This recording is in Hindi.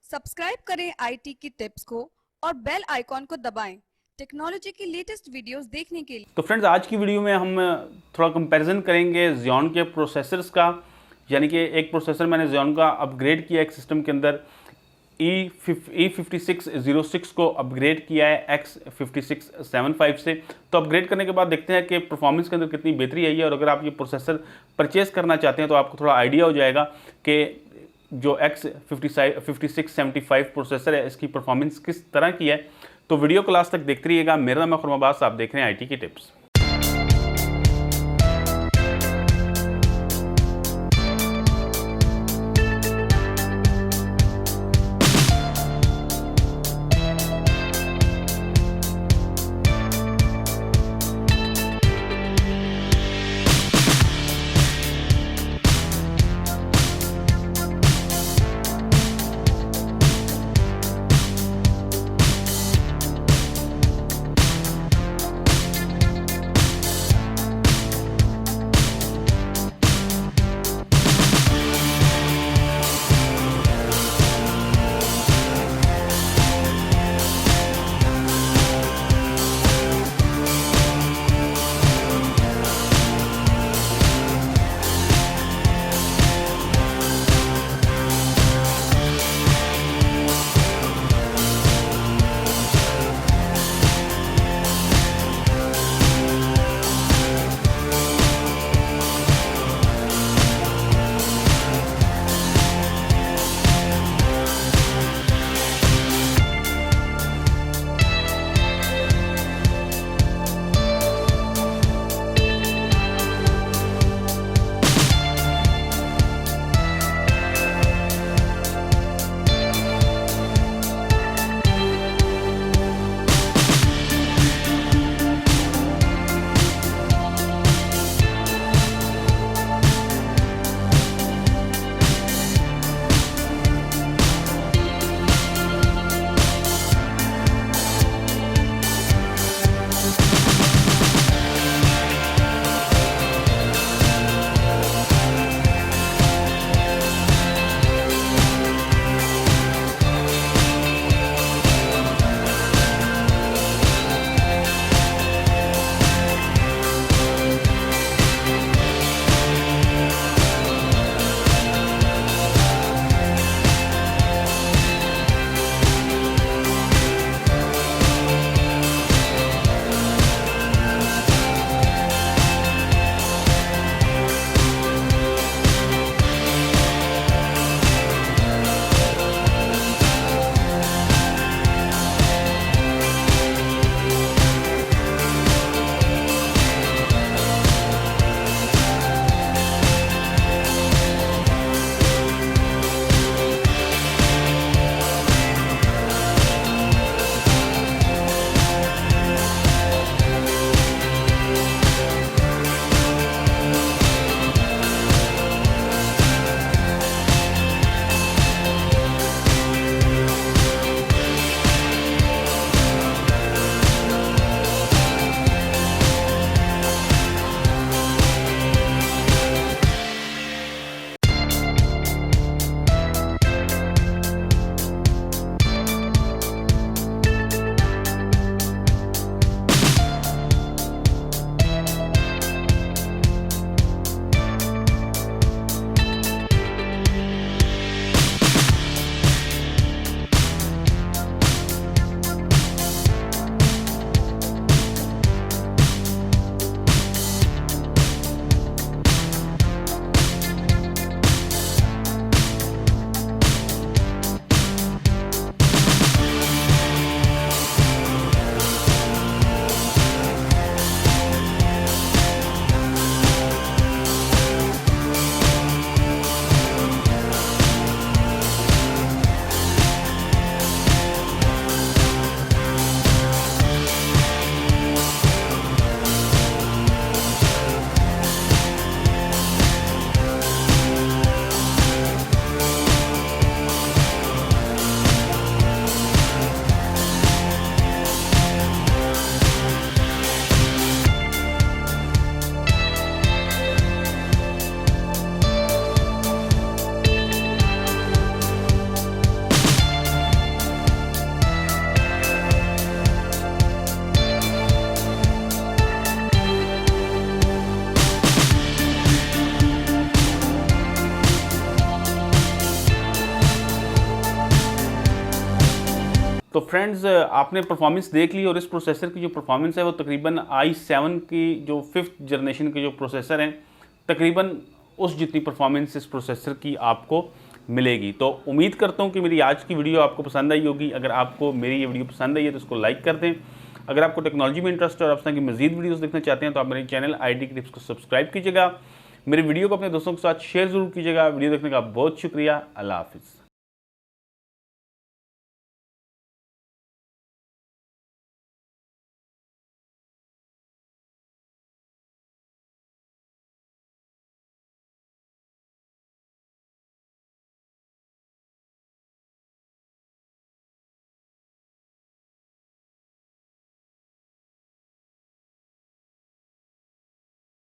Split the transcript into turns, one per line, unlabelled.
सब्सक्राइब करें आईटी की टिप्स को और बेल आइकॉन को दबाएं टेक्नोलॉजी की लेटेस्ट वीडियोस देखने के लिए।
तो फ्रेंड्स, आज की वीडियो में हम थोड़ा कंपैरिजन करेंगे Xeon के प्रोसेसर्स का। यानी कि एक प्रोसेसर मैंने Xeon का अपग्रेड किया एक सिस्टम के अंदर, E5606 को अपग्रेड किया है X5675 से। तो अपग्रेड करने के बाद देखते हैं कि परफॉर्मेंस के अंदर कितनी बेहतरी आई है। और अगर आप ये प्रोसेसर परचेज़ करना चाहते हैं तो आपको थोड़ा आइडिया हो जाएगा कि जो X5675 प्रोसेसर है इसकी परफॉर्मेंस किस तरह की है। तो वीडियो को लास्ट तक देखते रहिएगा। मेरा नाम है खुरमा अब्बास, आप देख रहे हैं आईटी की टिप्स। तो फ्रेंड्स आपने परफॉर्मेंस देख ली और इस प्रोसेसर की जो परफॉर्मेंस है वो तकरीबन i7 की जो 5th जनरेशन के जो प्रोसेसर हैं तकरीबन उस जितनी परफॉर्मेंस इस प्रोसेसर की आपको मिलेगी। तो उम्मीद करता हूँ कि मेरी आज की वीडियो आपको पसंद आई होगी। अगर आपको मेरी ये वीडियो पसंद आई है तो इसको लाइक कर दें। अगर आपको टेक्नोलॉजी में इंटरेस्ट है और आप इस तरह की मजीद वीडियोस देखना चाहते हैं तो आप मेरे चैनल IT की टिप्स को सब्सक्राइब कीजिएगा। मेरे वीडियो को अपने दोस्तों के साथ शेयर ज़रूर कीजिएगा। वीडियो देखने का बहुत शुक्रिया। अल्लाह हाफिज़।